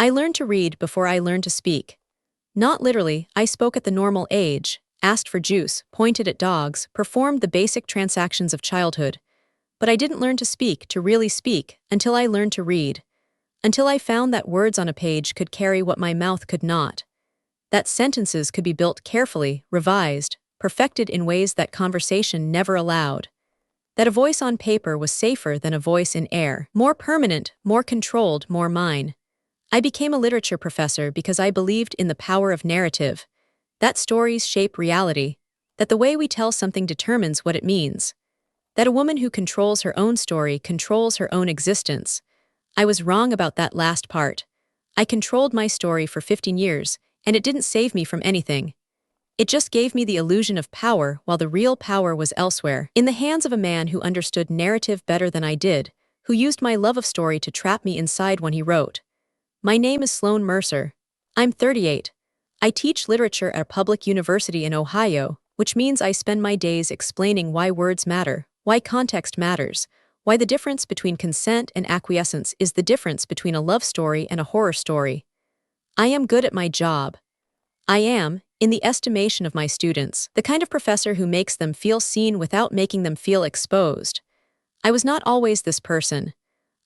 I learned to read before I learned to speak. Not literally, I spoke at the normal age, asked for juice, pointed at dogs, performed the basic transactions of childhood. But I didn't learn to really speak, until I learned to read. Until I found that words on a page could carry what my mouth could not. That sentences could be built carefully, revised, perfected in ways that conversation never allowed. That a voice on paper was safer than a voice in air, more permanent, more controlled, more mine. I became a literature professor because I believed in the power of narrative, that stories shape reality, that the way we tell something determines what it means, that a woman who controls her own story controls her own existence. I was wrong about that last part. I controlled my story for 15 years, and it didn't save me from anything. It just gave me the illusion of power while the real power was elsewhere, in the hands of a man who understood narrative better than I did, who used my love of story to trap me inside when he wrote. My name is Sloan Mercer. I'm 38. I teach literature at a public university in Ohio, which means I spend my days explaining why words matter, why context matters, why the difference between consent and acquiescence is the difference between a love story and a horror story. I am good at my job. I am, in the estimation of my students, the kind of professor who makes them feel seen without making them feel exposed. I was not always this person.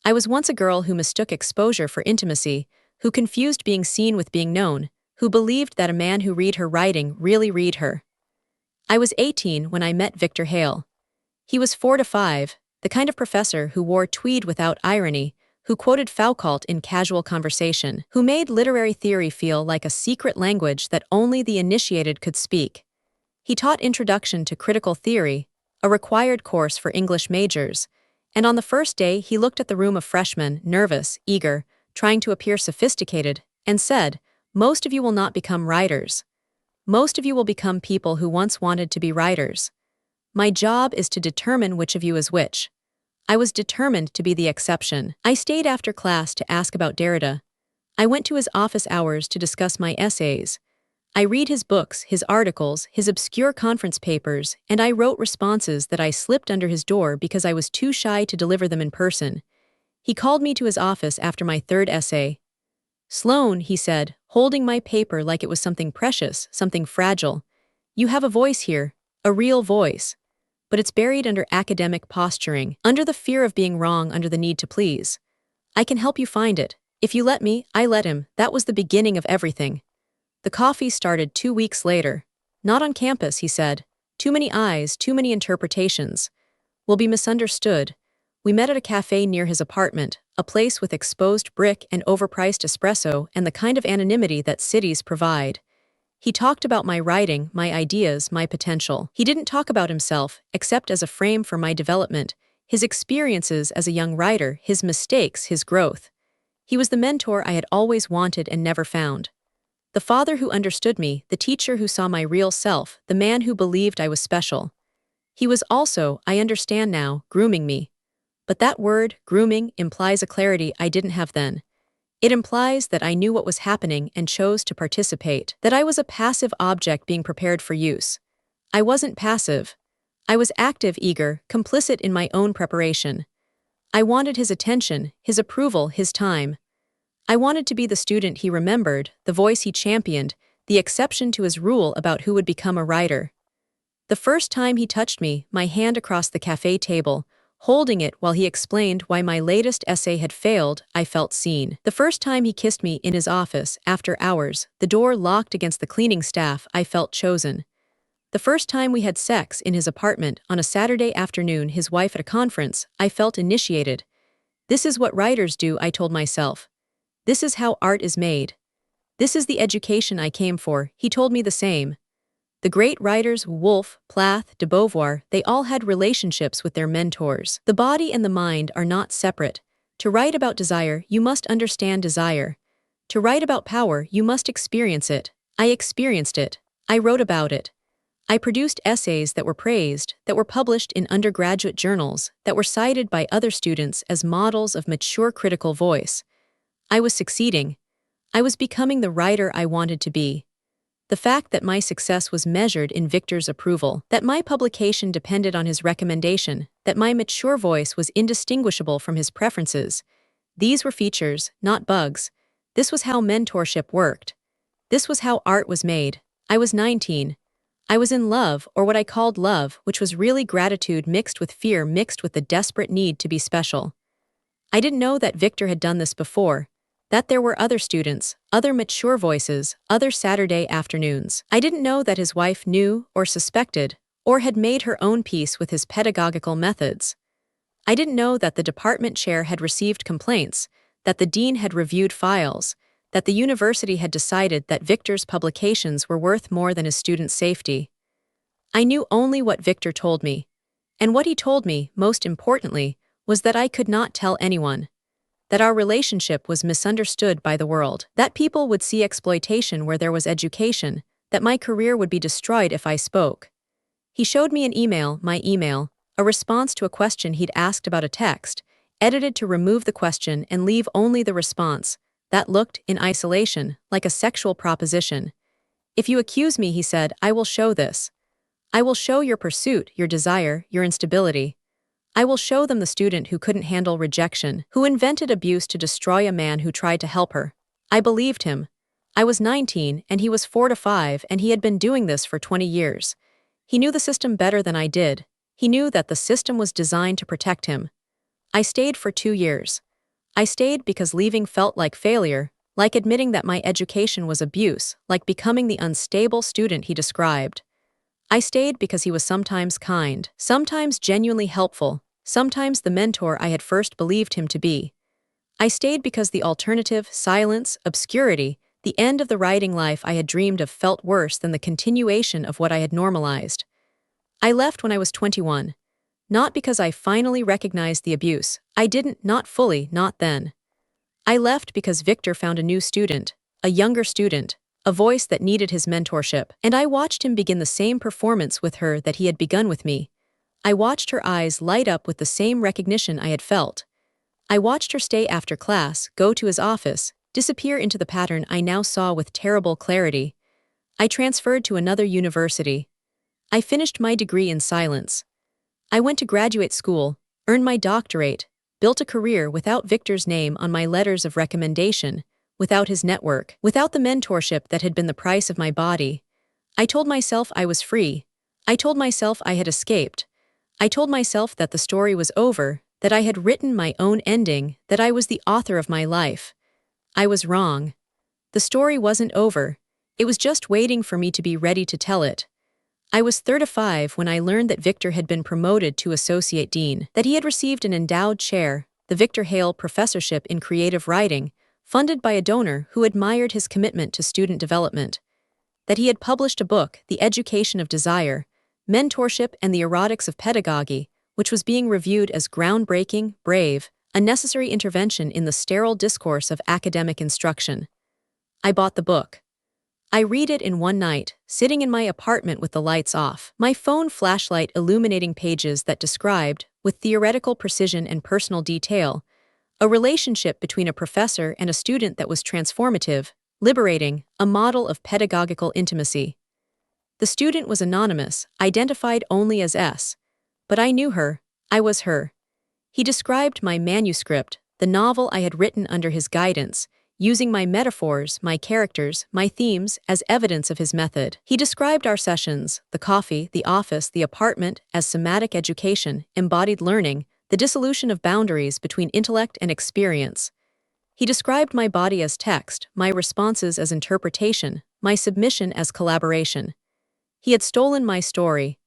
I was once a girl who mistook exposure for intimacy, who confused being seen with being known, who believed that a man who read her writing really read her. I was 18 when I met Victor Hale. He was 4 to 5, the kind of professor who wore tweed without irony, who quoted Foucault in casual conversation, who made literary theory feel like a secret language that only the initiated could speak. He taught Introduction to Critical Theory, a required course for English majors, and on the first day he looked at the room of freshmen, nervous, eager, trying to appear sophisticated, and said, "Most of you will not become writers. Most of you will become people who once wanted to be writers. My job is to determine which of you is which." I was determined to be the exception. I stayed after class to ask about Derrida. I went to his office hours to discuss my essays. I read his books, his articles, his obscure conference papers, and I wrote responses that I slipped under his door because I was too shy to deliver them in person. He called me to his office after my third essay. "Sloan," he said, holding my paper like it was something precious, something fragile. "You have a voice here, a real voice. But it's buried under academic posturing, under the fear of being wrong, under the need to please. I can help you find it. If you let me, I let him." That was the beginning of everything. The coffee started 2 weeks later. "Not on campus," he said. "Too many eyes, too many interpretations. We'll be misunderstood." We met at a cafe near his apartment, a place with exposed brick and overpriced espresso and the kind of anonymity that cities provide. He talked about my writing, my ideas, my potential. He didn't talk about himself, except as a frame for my development, his experiences as a young writer, his mistakes, his growth. He was the mentor I had always wanted and never found. The father who understood me, the teacher who saw my real self, the man who believed I was special. He was also, I understand now, grooming me. But that word, grooming, implies a clarity I didn't have then. It implies that I knew what was happening and chose to participate, that I was a passive object being prepared for use. I wasn't passive. I was active, eager, complicit in my own preparation. I wanted his attention, his approval, his time. I wanted to be the student he remembered, the voice he championed, the exception to his rule about who would become a writer. The first time he touched me, my hand across the cafe table, holding it while he explained why my latest essay had failed, I felt seen. The first time he kissed me in his office, after hours, the door locked against the cleaning staff, I felt chosen. The first time we had sex in his apartment on a Saturday afternoon, his wife at a conference, I felt initiated. This is what writers do, I told myself. This is how art is made. This is the education I came for, he told me the same. The great writers, Woolf, Plath, de Beauvoir, they all had relationships with their mentors. The body and the mind are not separate. To write about desire, you must understand desire. To write about power, you must experience it. I experienced it. I wrote about it. I produced essays that were praised, that were published in undergraduate journals, that were cited by other students as models of mature critical voice. I was succeeding. I was becoming the writer I wanted to be. The fact that my success was measured in Victor's approval, that my publication depended on his recommendation, that my mature voice was indistinguishable from his preferences, these were features, not bugs. This was how mentorship worked. This was how art was made. I was 19. I was in love, or what I called love, which was really gratitude mixed with fear mixed with the desperate need to be special. I didn't know that Victor had done this before, that there were other students, other mature voices, other Saturday afternoons. I didn't know that his wife knew or suspected, or had made her own peace with his pedagogical methods. I didn't know that the department chair had received complaints, that the dean had reviewed files, that the university had decided that Victor's publications were worth more than his students' safety. I knew only what Victor told me. And what he told me, most importantly, was that I could not tell anyone. That our relationship was misunderstood by the world. That people would see exploitation where there was education. That my career would be destroyed if I spoke. He showed me an email, my email, a response to a question he'd asked about a text, edited to remove the question and leave only the response. That looked, in isolation, like a sexual proposition. If you accuse me, he said, I will show this. I will show your pursuit, your desire, your instability. I will show them the student who couldn't handle rejection, who invented abuse to destroy a man who tried to help her. I believed him. I was 19 and he was 4 to 5 and he had been doing this for 20 years. He knew the system better than I did. He knew that the system was designed to protect him. I stayed for 2 years. I stayed because leaving felt like failure, like admitting that my education was abuse, like becoming the unstable student he described. I stayed because he was sometimes kind, sometimes genuinely helpful, sometimes the mentor I had first believed him to be. I stayed because the alternative, silence, obscurity, the end of the writing life I had dreamed of felt worse than the continuation of what I had normalized. I left when I was 21. Not because I finally recognized the abuse. I didn't, not fully, not then. I left because Victor found a new student, a younger student, a voice that needed his mentorship, and I watched him begin the same performance with her that he had begun with me. I watched her eyes light up with the same recognition I had felt. I watched her stay after class, go to his office, disappear into the pattern I now saw with terrible clarity. I transferred to another university. I finished my degree in silence. I went to graduate school, earned my doctorate, built a career without Victor's name on my letters of recommendation, without his network, without the mentorship that had been the price of my body. I told myself I was free. I told myself I had escaped. I told myself that the story was over, that I had written my own ending, that I was the author of my life. I was wrong. The story wasn't over. It was just waiting for me to be ready to tell it. I was 35 when I learned that Victor had been promoted to Associate Dean, that he had received an endowed chair, the Victor Hale Professorship in Creative Writing, funded by a donor who admired his commitment to student development, that he had published a book, The Education of Desire, Mentorship and the Erotics of Pedagogy, which was being reviewed as groundbreaking, brave, a necessary intervention in the sterile discourse of academic instruction. I bought the book. I read it in one night, sitting in my apartment with the lights off, my phone flashlight illuminating pages that described, with theoretical precision and personal detail, a relationship between a professor and a student that was transformative, liberating, a model of pedagogical intimacy. The student was anonymous, identified only as S. But I knew her. I was her. He described my manuscript, the novel I had written under his guidance, using my metaphors, my characters, my themes as evidence of his method. He described our sessions, the coffee, the office, the apartment, as somatic education, embodied learning, the dissolution of boundaries between intellect and experience. He described my body as text, my responses as interpretation, my submission as collaboration. He had stolen my story.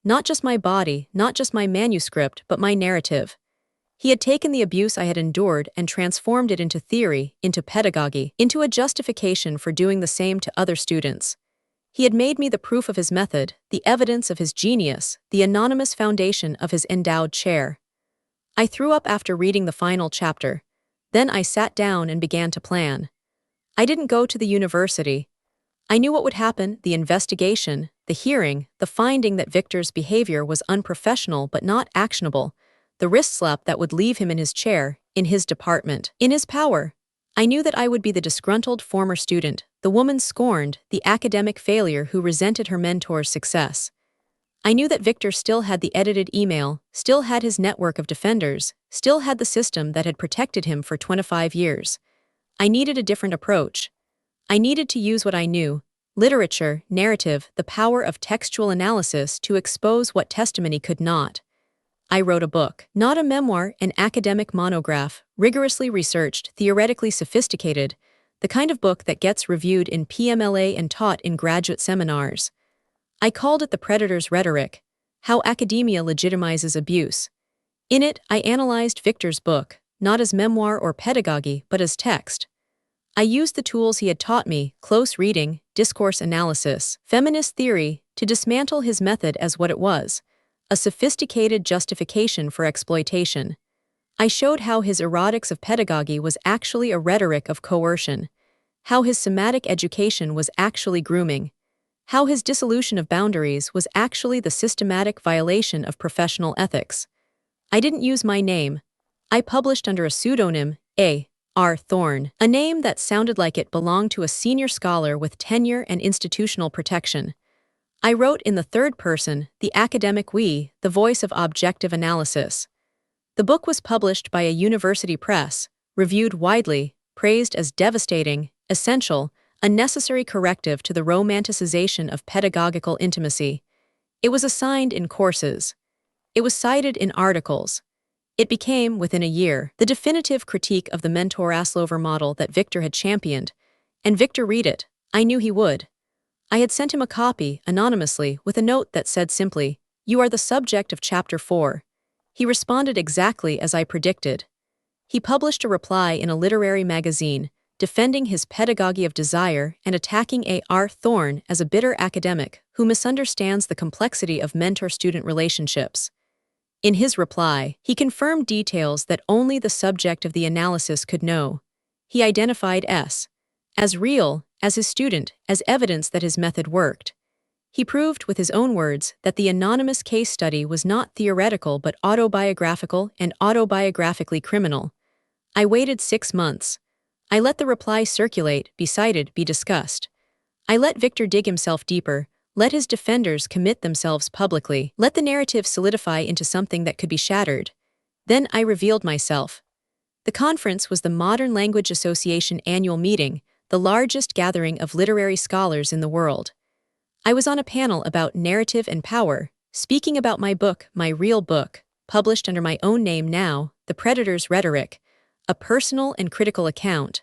Not just my body, not just my manuscript, but my narrative. He had taken the abuse I had endured and transformed it into theory, into pedagogy, into a justification for doing the same to other students. He had made me the proof of his method, the evidence of his genius, the anonymous foundation of his endowed chair. I threw up after reading the final chapter. Then I sat down and began to plan. I didn't go to the university. I knew what would happen, the investigation, the hearing, the finding that Victor's behavior was unprofessional but not actionable, the wrist slap that would leave him in his chair, in his department, in his power. I knew that I would be the disgruntled former student, the woman scorned, the academic failure who resented her mentor's success. I knew that Victor still had the edited email, still had his network of defenders, still had the system that had protected him for 25 years. I needed a different approach. I needed to use what I knew: literature, narrative, the power of textual analysis to expose what testimony could not. I wrote a book, not a memoir, an academic monograph, rigorously researched, theoretically sophisticated, the kind of book that gets reviewed in PMLA and taught in graduate seminars. I called it The Predator's Rhetoric: How Academia Legitimizes Abuse. In it, I analyzed Victor's book, not as memoir or pedagogy, but as text. I used the tools he had taught me: close reading, discourse analysis, feminist theory, to dismantle his method as what it was: a sophisticated justification for exploitation. I showed how his erotics of pedagogy was actually a rhetoric of coercion, how his somatic education was actually grooming, how his dissolution of boundaries was actually the systematic violation of professional ethics. I didn't use my name. I published under a pseudonym, A.R. Thorne, a name that sounded like it belonged to a senior scholar with tenure and institutional protection. I wrote in the third person, the academic we, the voice of objective analysis. The book was published by a university press, reviewed widely, praised as devastating, essential, a necessary corrective to the romanticization of pedagogical intimacy. It was assigned in courses. It was cited in articles. It became, within a year, the definitive critique of the mentor-Aslover model that Victor had championed. And Victor read it. I knew he would. I had sent him a copy, anonymously, with a note that said simply, "You are the subject of Chapter 4. He responded exactly as I predicted. He published a reply in a literary magazine, defending his pedagogy of desire and attacking A.R. Thorne as a bitter academic who misunderstands the complexity of mentor-student relationships. In his reply, he confirmed details that only the subject of the analysis could know. He identified S. as real, as his student, as evidence that his method worked. He proved with his own words that the anonymous case study was not theoretical but autobiographical and autobiographically criminal. I waited 6 months. I let the reply circulate, be cited, be discussed. I let Victor dig himself deeper, let his defenders commit themselves publicly, let the narrative solidify into something that could be shattered. Then I revealed myself. The conference was the Modern Language Association annual meeting, the largest gathering of literary scholars in the world. I was on a panel about narrative and power, speaking about my book, my real book, published under my own name now, The Predator's Rhetoric, a personal and critical account.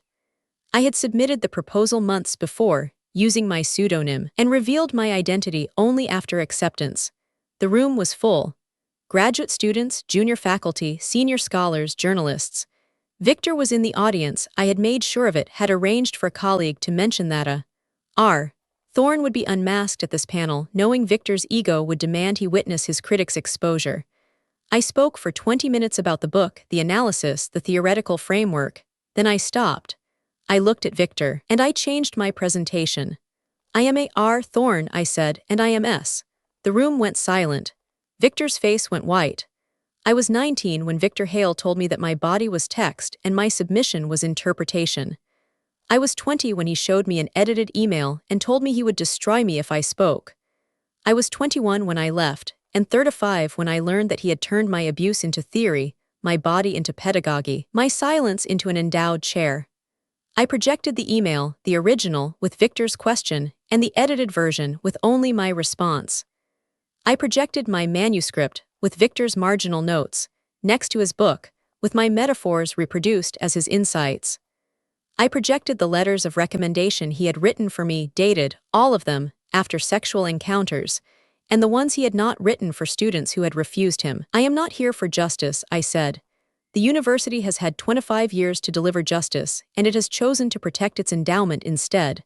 I had submitted the proposal months before, using my pseudonym, and revealed my identity only after acceptance. The room was full. Graduate students, junior faculty, senior scholars, journalists. Victor was in the audience. I had made sure of it, had arranged for a colleague to mention that A.R. Thorne would be unmasked at this panel, knowing Victor's ego would demand he witness his critics' exposure. I spoke for 20 minutes about the book, the analysis, the theoretical framework. Then I stopped. I looked at Victor, and I changed my presentation. I am A.R. Thorne, I said, and I am S. The room went silent. Victor's face went white. I was 19 when Victor Hale told me that my body was text and my submission was interpretation. I was 20 when he showed me an edited email and told me he would destroy me if I spoke. I was 21 when I left, and 35 when I learned that he had turned my abuse into theory, my body into pedagogy, my silence into an endowed chair. I projected the email, the original, with Victor's question, and the edited version with only my response. I projected my manuscript, with Victor's marginal notes, next to his book, with my metaphors reproduced as his insights. I projected the letters of recommendation he had written for me, dated, all of them, after sexual encounters, and the ones he had not written for students who had refused him. I am not here for justice, I said. The university has had 25 years to deliver justice, and it has chosen to protect its endowment instead.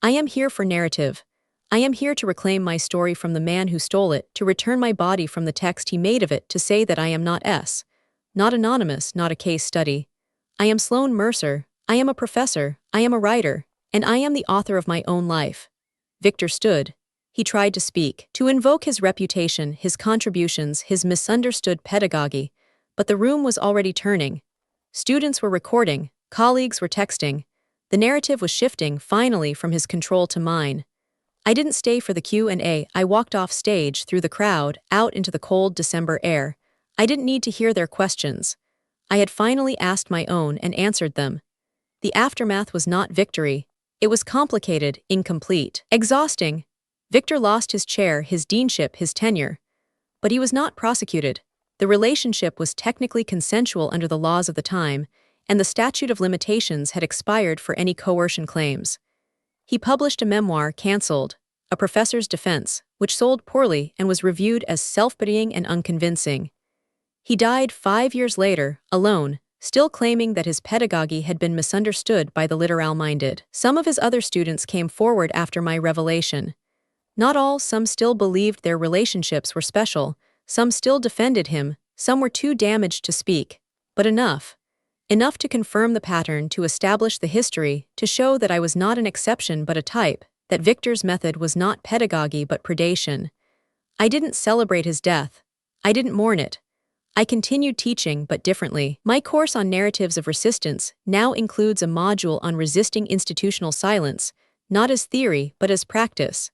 I am here for narrative. I am here to reclaim my story from the man who stole it, to return my body from the text he made of it, to say that I am not S. Not anonymous, not a case study. I am Sloan Mercer, I am a professor, I am a writer, and I am the author of my own life. Victor stood. He tried to speak, to invoke his reputation, his contributions, his misunderstood pedagogy, but the room was already turning. Students were recording, colleagues were texting. The narrative was shifting, finally, from his control to mine. I didn't stay for the Q&A. I walked off stage, through the crowd, out into the cold December air. I didn't need to hear their questions. I had finally asked my own and answered them. The aftermath was not victory. It was complicated, incomplete, exhausting. Victor lost his chair, his deanship, his tenure. But he was not prosecuted. The relationship was technically consensual under the laws of the time, and the statute of limitations had expired for any coercion claims. He published a memoir, Cancelled, A Professor's Defense, which sold poorly and was reviewed as self-pitying and unconvincing. He died 5 years later, alone, still claiming that his pedagogy had been misunderstood by the literal-minded. Some of his other students came forward after my revelation. Not all, some still believed their relationships were special, some still defended him, some were too damaged to speak. But enough. Enough to confirm the pattern, to establish the history, to show that I was not an exception but a type, that Victor's method was not pedagogy but predation. I didn't celebrate his death. I didn't mourn it. I continued teaching, but differently. My course on narratives of resistance now includes a module on resisting institutional silence, not as theory but as practice.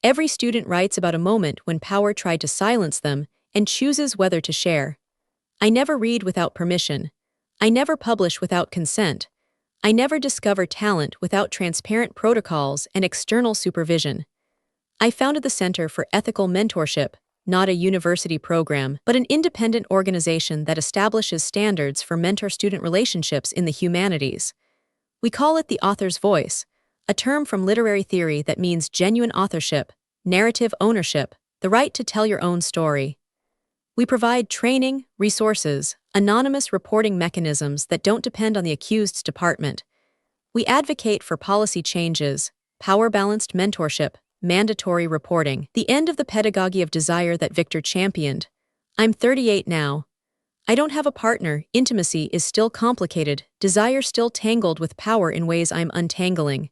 Every student writes about a moment when power tried to silence them and chooses whether to share. I never read without permission. I never publish without consent. I never discover talent without transparent protocols and external supervision. I founded the Center for Ethical Mentorship, not a university program, but an independent organization that establishes standards for mentor-student relationships in the humanities. We call it the author's voice, a term from literary theory that means genuine authorship, narrative ownership, the right to tell your own story. We provide training, resources, anonymous reporting mechanisms that don't depend on the accused's department. We advocate for policy changes, power-balanced mentorship, mandatory reporting, the end of the pedagogy of desire that Victor championed. I'm 38 now. I don't have a partner, intimacy is still complicated, desire still tangled with power in ways I'm untangling.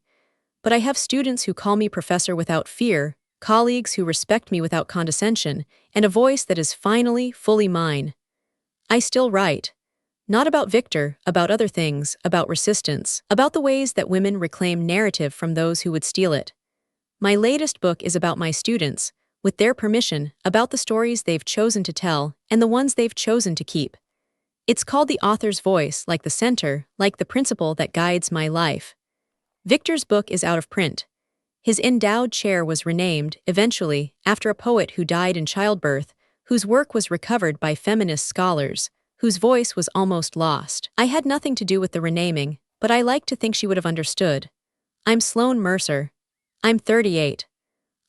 But I have students who call me professor without fear, colleagues who respect me without condescension, and a voice that is finally, fully mine. I still write. Not about Victor, about other things, about resistance, about the ways that women reclaim narrative from those who would steal it. My latest book is about my students, with their permission, about the stories they've chosen to tell and the ones they've chosen to keep. It's called The Author's Voice, like the center, like the principle that guides my life. Victor's book is out of print. His endowed chair was renamed, eventually, after a poet who died in childbirth, whose work was recovered by feminist scholars, whose voice was almost lost. I had nothing to do with the renaming, but I like to think she would have understood. I'm Sloane Mercer. I'm 38.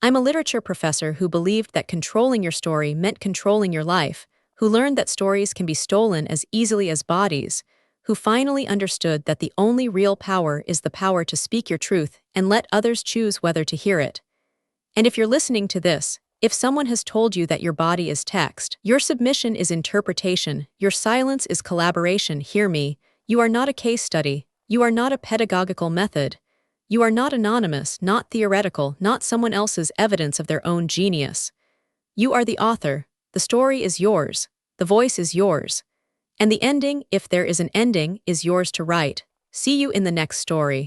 I'm a literature professor who believed that controlling your story meant controlling your life, who learned that stories can be stolen as easily as bodies, who finally understood that the only real power is the power to speak your truth and let others choose whether to hear it. And if you're listening to this, if someone has told you that your body is text, your submission is interpretation, your silence is collaboration, hear me, you are not a case study, you are not a pedagogical method. You are not anonymous, not theoretical, not someone else's evidence of their own genius. You are the author, the story is yours, the voice is yours. And the ending, if there is an ending, is yours to write. See you in the next story.